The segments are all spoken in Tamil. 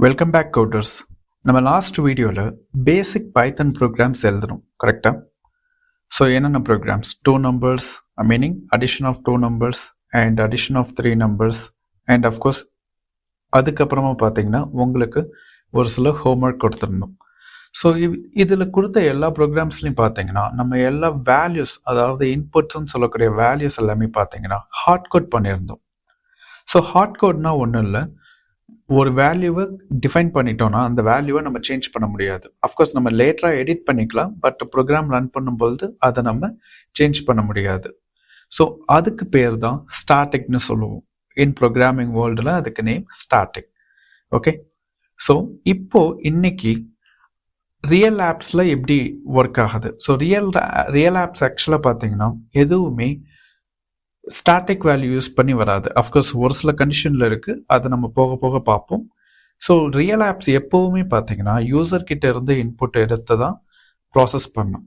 Welcome back coders. நம்ம லாஸ்ட் வீடியோவில் பேசிக் பைத்தன் ப்ரோக்ராம்ஸ் எழுதணும், கரெக்டாக? ஸோ என்னென்ன programs? 2 numbers, meaning addition of 2 numbers and addition of 3 numbers and of course அதுக்கப்புறமா பார்த்தீங்கன்னா உங்களுக்கு ஒரு சில ஹோம்ஒர்க் கொடுத்துருந்தோம். ஸோ இதில் கொடுத்த எல்லா ப்ரோக்ராம்ஸ்லையும் பார்த்தீங்கன்னா நம்ம எல்லா வேல்யூஸ், அதாவது இன்புட்ஸ்ன்னு சொல்லக்கூடிய வேல்யூஸ் எல்லாமே பார்த்தீங்கன்னா ஹார்ட் கோட் பண்ணியிருந்தோம். ஸோ ஹார்ட் கோட்னா ஒன்றும் இல்லை, ஒரு வேல்யூவை டிஃபைன் பண்ணிட்டோம்னா அந்த வேல்யூவை நம்ம சேஞ்ச் பண்ண முடியாது. அஃப்கோர்ஸ் நம்ம லேட்டராக எடிட் பண்ணிக்கலாம், பட் ப்ரோக்ராம் ரன் பண்ணும்போது அதை நம்ம சேஞ்ச் பண்ண முடியாது. ஸோ அதுக்கு பேர் தான் ஸ்டாட்டிக்னு சொல்லுவோம். இன் ப்ரோக்ராமிங் வேர்ல்டில் அதுக்கு நேம் ஸ்டாட்டிக். ஓகே, ஸோ இப்போ இன்னைக்கு ரியல் ஆப்ஸில் எப்படி ஒர்க் ஆகுது? ஸோ ரியல் ஆப்ஸ் ஆக்சுவலாக பார்த்தீங்கன்னா எதுவுமே ஸ்டாட்டிக் வேல்யூ யூஸ் பண்ணி வராது. அஃப்கோர்ஸ் ஒரு சில கண்டிஷனில் இருக்குது, அதை நம்ம போக போக பார்ப்போம். ஸோ ரியல் ஆப்ஸ் எப்போவுமே பார்த்தீங்கன்னா யூசர் கிட்ட இருந்து இன்புட் எடுத்து தான் ப்ராசஸ் பண்ணும்.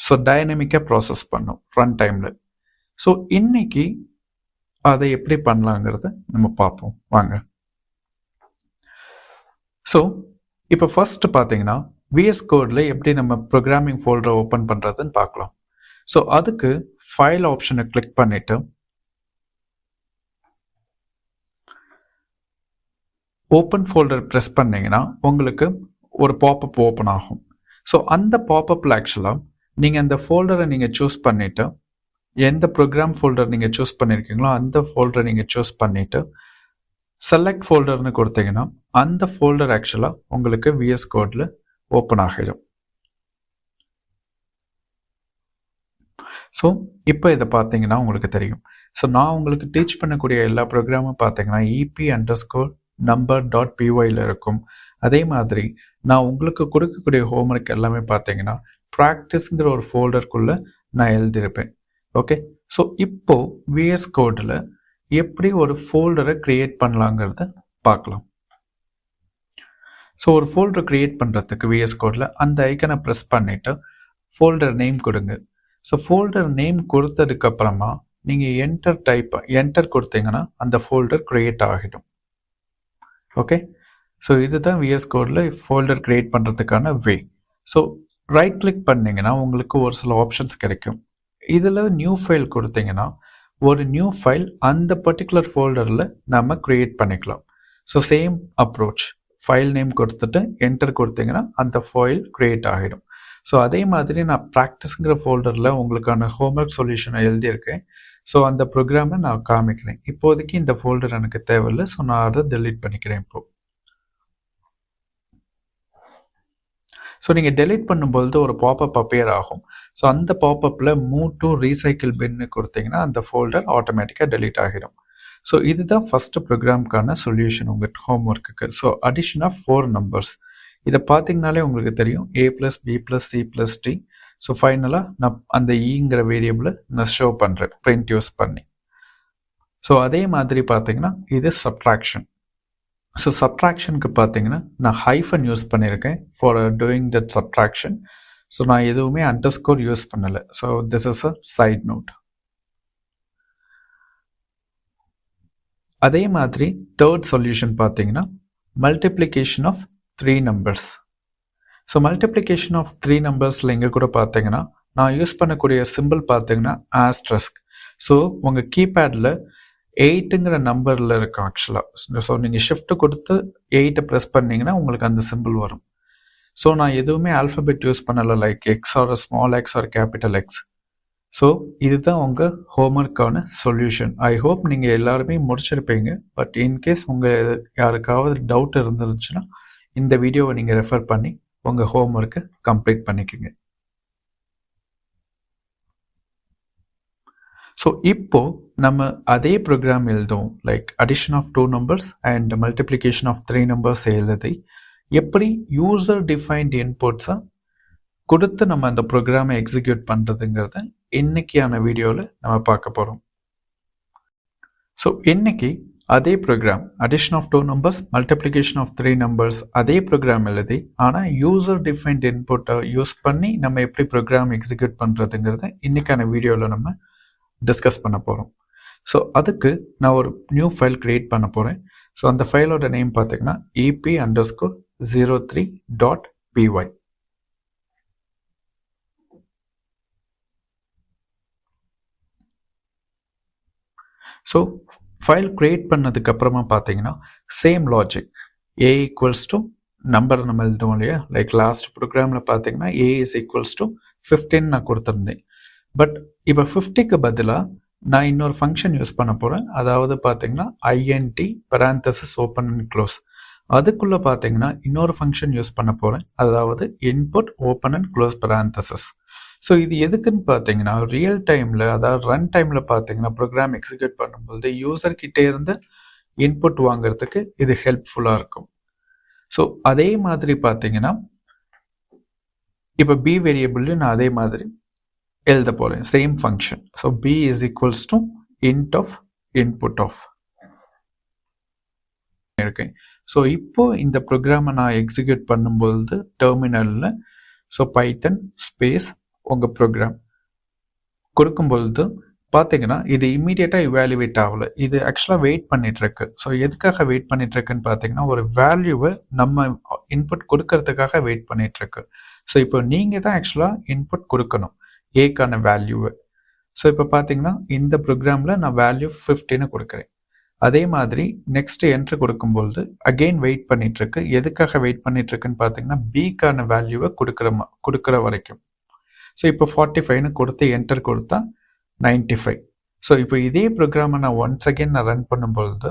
ஸோ டைனமிக்காக ப்ராசஸ் பண்ணும் ரன் டைமில். ஸோ இன்னைக்கு அதை எப்படி பண்ணலாங்கிறத நம்ம பார்ப்போம் வாங்க. ஸோ இப்போ ஃபர்ஸ்ட் பார்த்தீங்கன்னா விஎஸ் கோடில் எப்படி நம்ம ப்ரோக்ராமிங் ஃபோல்டரை ஓப்பன் பண்ணுறதுன்னு பார்க்கலாம். ஸோ அதுக்கு ஃபைல் ஆப்ஷனை கிளிக் பண்ணிவிட்டு ஓப்பன் ஃபோல்டர் ப்ரெஸ் பண்ணிங்கன்னா உங்களுக்கு ஒரு பாப்அப் ஓப்பன் ஆகும். ஸோ அந்த பாப்அப்பில் ஆக்சுவலாக நீங்கள் அந்த ஃபோல்டரை நீங்கள் சூஸ் பண்ணிவிட்டு, எந்த ப்ரோக்ராம் ஃபோல்டர் நீங்கள் சூஸ் பண்ணியிருக்கீங்களோ அந்த ஃபோல்டரை நீங்கள் சூஸ் பண்ணிவிட்டு செலக்ட் ஃபோல்டர்னு கொடுத்தீங்கன்னா அந்த ஃபோல்டர் ஆக்சுவலாக உங்களுக்கு விஎஸ் கோடில் ஓப்பன் ஆகிடும். ஸோ இப்போ இதை பார்த்தீங்கன்னா உங்களுக்கு தெரியும். ஸோ நான் உங்களுக்கு டீச் பண்ணக்கூடிய எல்லா ப்ரோக்ராமும் பார்த்தீங்கன்னா EP_number.pyல இருக்கும். அதே மாதிரி நான் உங்களுக்கு கொடுக்கக்கூடிய ஹோம்ஒர்க் எல்லாமே பார்த்தீங்கன்னா ப்ராக்டிஸ்ங்கிற ஒரு ஃபோல்டருக்குள்ளே நான் எழுதியிருப்பேன். ஓகே, ஸோ இப்போ விஎஸ் கோடில் எப்படி ஒரு ஃபோல்டரை க்ரியேட் பண்ணலாங்கிறத பார்க்கலாம். ஸோ ஒரு ஃபோல்டர் க்ரியேட் பண்ணுறதுக்கு விஎஸ் கோடில் அந்த ஐக்கனை ப்ரெஸ் பண்ணிவிட்டு ஃபோல்டர் நேம் கொடுங்க. ஸோ ஃபோல்டர் நேம் கொடுத்ததுக்கப்புறமா நீங்கள் என்டர் கொடுத்தீங்கன்னா அந்த ஃபோல்டர் க்ரியேட் ஆகிடும். ஓகே, ஸோ இதுதான் விஎஸ் கோடில் ஃபோல்டர் க்ரியேட் பண்ணுறதுக்கான வே. ஸோ ரைட் கிளிக் பண்ணிங்கன்னா உங்களுக்கு ஒரு சில ஆப்ஷன்ஸ் கிடைக்கும். இதில் நியூ ஃபைல் கொடுத்தீங்கன்னா ஒரு நியூ ஃபைல் அந்த பர்டிகுலர் ஃபோல்டரில் நம்ம க்ரியேட் பண்ணிக்கலாம். So same approach, file name கொடுத்துட்டு என்டர் கொடுத்தீங்கன்னா அந்த ஃபைல் க்ரியேட் ஆகிடும். ஸோ அதே மாதிரி நான் ப்ராக்டிஸ்ங்கிற ஃபோல்டரில் உங்களுக்கான ஹோம்ஒர்க் சொல்யூஷனை எழுதியிருக்கேன். ஸோ அந்த ப்ரோக்ராமை நான் காமிக்கிறேன். இப்போதைக்கு இந்த ஃபோல்டர் எனக்கு தேவையில்லை, ஸோ நான் அதை டெலீட் பண்ணிக்கிறேன் இப்போ. ஸோ நீங்கள் டெலீட் பண்ணும்போது ஒரு பாப்அப் அப்பியர் ஆகும். ஸோ அந்த பாப்அப்பில் மூவ் டு ரீசைக்கிள் பின்னு கொடுத்தீங்கன்னா அந்த ஃபோல்டர் ஆட்டோமேட்டிக்காக டெலீட் ஆகிடும். ஸோ இதுதான் ஃபஸ்ட்டு ப்ரோக்ராமுக்கான சொல்யூஷன் உங்கள் ஹோம்ஒர்க்குக்கு. So addition of 4 numbers. இதை பார்த்தீங்கனாலே உங்களுக்கு தெரியும் A+B+C+D. ஸோ ஃபைனலாக நான் அந்த ஈங்கிற வேரியபிளை நான் ஷோ பண்ணுறேன் பிரிண்ட் யூஸ் பண்ணி. ஸோ அதே மாதிரி பார்த்தீங்கன்னா இது சப்ட்ராக்ஷன். ஸோ சப்ட்ராக்ஷனுக்கு பார்த்தீங்கன்னா நான் ஹைஃபன் யூஸ் பண்ணியிருக்கேன் for doing that subtraction. So நான் எதுவுமே அண்டர்ஸ்கோர் யூஸ் பண்ணலை. So this is a side note. அதே மாதிரி தேர்ட் சொல்யூஷன் பார்த்தீங்கன்னா multiplication of 3 numbers. So multiplication of 3 நம்பர்ஸில் இங்கே கூட பார்த்தீங்கன்னா நான் யூஸ் பண்ணக்கூடிய சிம்பிள் பார்த்தீங்கன்னா ஆஸ்ட்ரஸ்க். ஸோ உங்கள் கீபேடில் 8ங்கிற நம்பரில் இருக்கும் ஆக்சுவலாக. ஸோ நீங்கள் ஷிஃப்ட் கொடுத்து 8 ப்ரெஸ் பண்ணிங்கன்னா உங்களுக்கு அந்த சிம்பிள் வரும். ஸோ நான் எதுவுமே ஆல்ஃபபெட் யூஸ் பண்ணலை, like X or small X or capital X. So இதுதான் உங்கள் ஹோம்ஒர்க்கான சொல்யூஷன். ஐ ஹோப் நீங்கள் எல்லாருமே முடிச்சிருப்பீங்க. பட் இன்கேஸ் உங்கள் யாருக்காவது டவுட் இருந்துச்சுன்னா இந்த வீடியோவை நீங்கள் ரெஃபர் பண்ணி உங்கள் ஹோம்ஒர்க்கை கம்ப்ளீட் பண்ணிக்கோங்க. ஸோ இப்போ நம்ம அதே ப்ரோக்ராம் எழுதுவோம், like addition of 2 numbers and multiplication of 3 numbers எழுதி எப்படி யூசர் டிஃபைன்ட் இன்புட்ஸாக கொடுத்து நம்ம அந்த ப்ரோக்ராமை எக்ஸிக்யூட் பண்ணுறதுங்கிறத இன்னைக்கான வீடியோவில் நம்ம பார்க்க போகிறோம். ஸோ இன்னைக்கு அதே program addition of 2 numbers multiplication of 3 numbers அதே ப்ரோக்ராம் எழுதி ஆனால் யூசர் டிஃபைன்ட் இன்புட்டை யூஸ் பண்ணி நம்ம எப்படி ப்ரோக்ராம் எக்ஸிக்யூட் பண்ணுறதுங்கிறத இன்னைக்கான வீடியோவில் நம்ம டிஸ்கஸ் பண்ண போகிறோம். ஸோ அதுக்கு நான் ஒரு நியூ ஃபைல் க்ரியேட் பண்ண போகிறேன். ஸோ அந்த ஃபைலோட நேம் பார்த்தீங்கன்னா ep_03.py. ஸோ ஃபைல் கிரியேட் பண்ணதுக்கு அப்புறமா பார்த்தீங்கன்னா same logic a equals to number நம்ம எழுதுவோம் இல்லையா, லைக் லாஸ்ட் ப்ரோக்ராமில் பார்த்தீங்கன்னா a இஸ் ஈக்குவல்ஸ் டு 15 நான் கொடுத்துருந்தேன். பட் இப்போ 50க்கு பதிலாக நான் இன்னொரு ஃபங்க்ஷன் யூஸ் பண்ண போகிறேன். அதாவது பார்த்தீங்கன்னா int parenthesis open and close. அதுக்குள்ளே பார்த்தீங்கன்னா இன்னொரு ஃபங்க்ஷன் யூஸ் பண்ண போகிறேன். அதாவது input open and close parenthesis. So இது எதுக்குன்னு பார்த்தீங்கன்னா ரியல் டைமில், அதாவது ரன் டைமில் பார்த்தீங்கன்னா ப்ரோக்ராம் எக்ஸிக்யூட் பண்ணும்போது யூசர்கிட்டே இருந்து இன்புட் வாங்குறதுக்கு இது ஹெல்ப்ஃபுல்லாக இருக்கும். ஸோ அதே மாதிரி பார்த்தீங்கன்னா இப்போ பி வேரியபிள்லையும் நான் அதே மாதிரி எழுத போகிறேன், same function. So B is equals to int of input of இருக்கேன். ஸோ இப்போ இந்த ப்ரோக்ராமை நான் எக்ஸிக்யூட் பண்ணும்போது டெர்மினலில் ஸோ பைத்தன் ஸ்பேஸ் உங்கள் ப்ரோக்ராம் கொடுக்கும்பொழுது பார்த்தீங்கன்னா இது இம்மீடியட்டாக இவாலுவேட் ஆகலை, இது ஆக்சுவலாக வெயிட் பண்ணிகிட்ருக்கு. ஸோ எதுக்காக வெயிட் பண்ணிகிட்ருக்குன்னு பார்த்தீங்கன்னா ஒரு வேல்யூவை நம்ம இன்புட் கொடுக்கறதுக்காக வெயிட் பண்ணிகிட்ருக்கு. ஸோ இப்போ நீங்கள் தான் ஆக்சுவலாக இன்புட் கொடுக்கணும் ஏக்கான வேல்யூவை. ஸோ இப்போ பார்த்தீங்கன்னா இந்த ப்ரோக்ராமில் நான் வேல்யூ 15 கொடுக்குறேன். அதே மாதிரி நெக்ஸ்ட் என்ட்ரு கொடுக்கும்பொழுது அகெயின் வெயிட் பண்ணிகிட்ருக்கு. எதுக்காக வெயிட் பண்ணிகிட்ருக்குன்னு பார்த்தீங்கன்னா பிக்கான வேல்யூவை கொடுக்குற வரைக்கும். ஸோ இப்போ 45ன்னு கொடுத்து என்டர் கொடுத்தா 95. ஸோ இப்போ இதே ப்ரோக்ராமை நான் ஒன்ஸ் அகெயின் நான் ரன் பண்ணும்பொழுது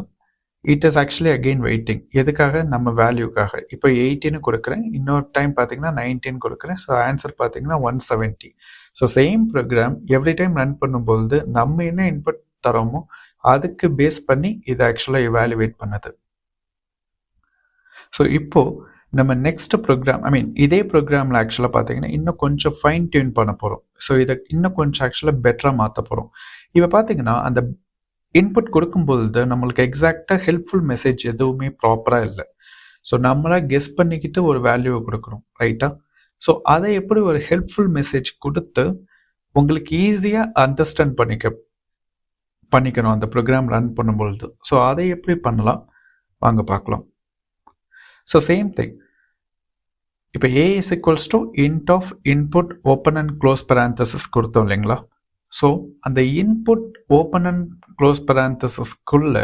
it is actually again waiting. எதுக்காக? நம்ம வேல்யூக்காக. இப்போ 18 கொடுக்குறேன், இன்னொரு டைம் பார்த்தீங்கன்னா 19 கொடுக்குறேன். ஸோ ஆன்சர் பார்த்தீங்கன்னா 170. So same program every time run பண்ணும்பொழுது நம்ம என்ன இன்புட் தரோமோ அதுக்கு பேஸ் பண்ணி இதை ஆக்சுவலாக இவாலுவேட் பண்ணுது. ஸோ இப்போது நம்ம நெக்ஸ்ட் ப்ரோக்ராம் இதே ப்ரோக்ராமில் ஆக்சுவலாக பார்த்தீங்கன்னா இன்னும் கொஞ்சம் ஃபைன் டியூன் பண்ண போகிறோம். ஸோ இதை இன்னும் கொஞ்சம் ஆக்சுவலாக பெட்டராக மாற்ற போகிறோம். இப்போ பார்த்தீங்கன்னா அந்த இன்புட் கொடுக்கும்பொழுது நம்மளுக்கு எக்ஸாக்டாக ஹெல்ப்ஃபுல் மெசேஜ் எதுவுமே ப்ராப்பராக இல்லை. ஸோ நம்மளாக கெஸ் பண்ணிக்கிட்டு ஒரு வேல்யூவை கொடுக்குறோம், ரைட்டா? ஸோ அதை எப்படி ஒரு ஹெல்ப்ஃபுல் மெசேஜ் கொடுத்து உங்களுக்கு ஈஸியாக அண்டர்ஸ்டாண்ட் பண்ணிக்கணும் அந்த ப்ரோக்ராம் ரன் பண்ணும்பொழுது. ஸோ அதை எப்படி பண்ணலாம் வாங்க பார்க்கலாம். ஸோ சேம் திங், இப்போ a is equals to int of input open and close parenthesis கொடுத்தோம் இல்லைங்களா? ஸோ அந்த இன்புட் ஓப்பன் அண்ட் க்ளோஸ் parenthesisக்குள்ளே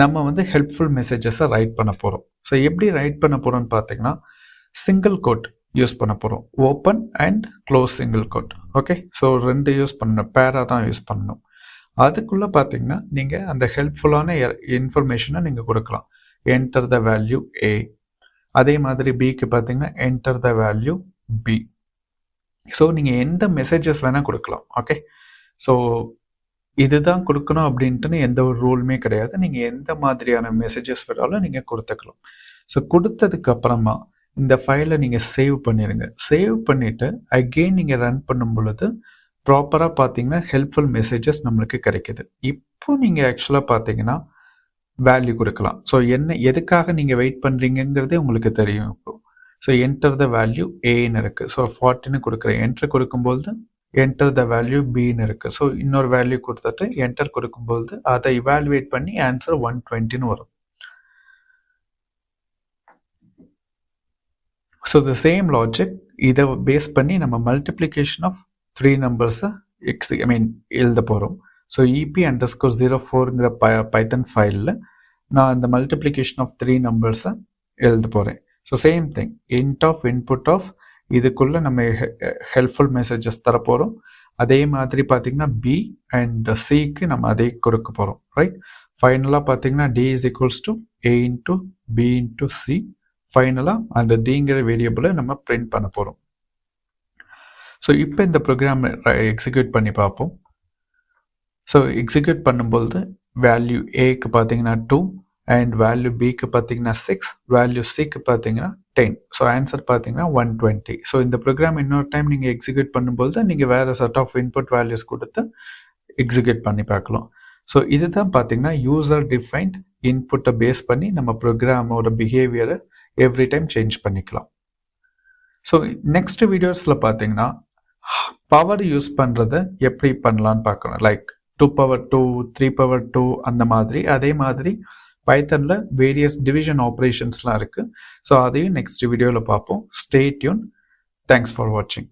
நம்ம வந்து ஹெல்ப்ஃபுல் மெசேஜஸை ரைட் பண்ண போகிறோம். ஸோ எப்படி ரைட் பண்ண போகிறோம்னு பார்த்தீங்கன்னா சிங்கிள் கோட் யூஸ் பண்ண போகிறோம், open and close single quote. Okay, so ரெண்டு யூஸ் பண்ணணும், பேராக தான் யூஸ் பண்ணணும். அதுக்குள்ளே பார்த்தீங்கன்னா நீங்கள் அந்த ஹெல்ப்ஃபுல்லான இன்ஃபர்மேஷனை நீங்கள் கொடுக்கலாம். Enter the value a. அதே மாதிரி பிக்கு பார்த்தீங்கன்னா enter the value b. So நீங்கள் எந்த மெசேஜஸ் வேணால் கொடுக்கலாம். ஓகே, ஸோ இதுதான் கொடுக்கணும் அப்படின்ட்டுன்னு எந்த ஒரு ரூலுமே கிடையாது. நீங்கள் எந்த மாதிரியான மெசேஜஸ் வேணாலும் நீங்கள் கொடுத்துக்கலாம். ஸோ கொடுத்ததுக்கு அப்புறமா இந்த ஃபைலை நீங்கள் சேவ் பண்ணிடுங்க. சேவ் பண்ணிவிட்டு அகெயின் நீங்கள் ரன் பண்ணும் பொழுது ப்ராப்பராக பார்த்தீங்கன்னா ஹெல்ப்ஃபுல் மெசேஜஸ் நம்மளுக்கு கிடைக்கிது. இப்போ நீங்கள் ஆக்சுவலாக பார்த்தீங்கன்னா வேல்யூ கொடுக்கலாம். ஸோ எதுக்காக நீங்கள் வெயிட் பண்ணுறீங்கிறதே உங்களுக்கு தெரியும் இப்போ. ஸோ என்டர் த வேல்யூ ஏன்னு இருக்குது. ஸோ 40ன்னு கொடுக்குறேன். என்டர் கொடுக்கும்போது என்டர் த வேல்யூ பின்னு இருக்குது. ஸோ இன்னொரு வேல்யூ கொடுத்துட்டு என்டர் கொடுக்கும்போது அதை இவாலுவேட் பண்ணி ஆன்சர் 120ன்னு வரும். ஸோ த சேம் லாஜிக், இதை பேஸ் பண்ணி நம்ம மல்டிப்ளிகேஷன் ஆஃப் 3 நம்பர்ஸை எழுத போகிறோம். ஸோ ep_04ங்கிற பைத்தன் ஃபைலில் நான் இந்த மல்டிப்ளிகேஷன் ஆஃப் 3 நம்பர்ஸை எழுத போகிறேன். So same thing, int of input of இதுக்குள்ளே நம்ம ஹெல்ப்ஃபுல் மெசேஜஸ் தர போகிறோம். அதே மாதிரி பார்த்தீங்கன்னா பி அண்ட் சிக்கு நம்ம அதே கொடுக்க போகிறோம், ரைட்? ஃபைனலாக பார்த்தீங்கன்னா D is equals to A into B into C. ஃபைனலாக அந்த டிங்கிற வேரியபிளை நம்ம பிரிண்ட் பண்ண போகிறோம். ஸோ இப்போ இந்த ப்ரோக்ராம் எக்ஸிக்யூட் பண்ணி பார்ப்போம். ஸோ எக்ஸிக்யூட் பண்ணும்போது வேல்யூ ஏக்கு பார்த்தீங்கன்னா 2 அண்ட் வேல்யூ பிக்கு பார்த்தீங்கன்னா 6, வேல்யூ சிக்கு பார்த்தீங்கன்னா 10. ஸோ ஆன்சர் பார்த்தீங்கன்னா 120. ஸோ இந்த ப்ரோக்ராம் இன்னொரு டைம் நீங்கள் எக்ஸிக்யூட் பண்ணும்போது நீங்கள் வேறு செட் ஆஃப் இன்புட் வேல்யூஸ் கொடுத்து எக்ஸிக்யூட் பண்ணி பார்க்கலாம். ஸோ இதுதான் பார்த்தீங்கன்னா யூசர் டிஃபைன்ட் இன்புட்டை பேஸ் பண்ணி நம்ம ப்ரோக்ராமோட பிஹேவியரை எவ்ரி டைம் சேஞ்ச் பண்ணிக்கலாம். ஸோ நெக்ஸ்ட் வீடியோஸில் பார்த்தீங்கன்னா பவர் யூஸ் பண்ணுறதை எப்படி பண்ணலான்னு பார்க்கணும். லைக் 2 power 2, 3 power 2 அந்த மாதிரி. அதே மாதிரி பைத்தனில் வேரியஸ் டிவிஷன் ஆப்ரேஷன்ஸ்லாம் இருக்குது. ஸோ அதையும் நெக்ஸ்ட் வீடியோவில் பார்ப்போம். Stay tune. தேங்க்ஸ் ஃபார் வாட்சிங்.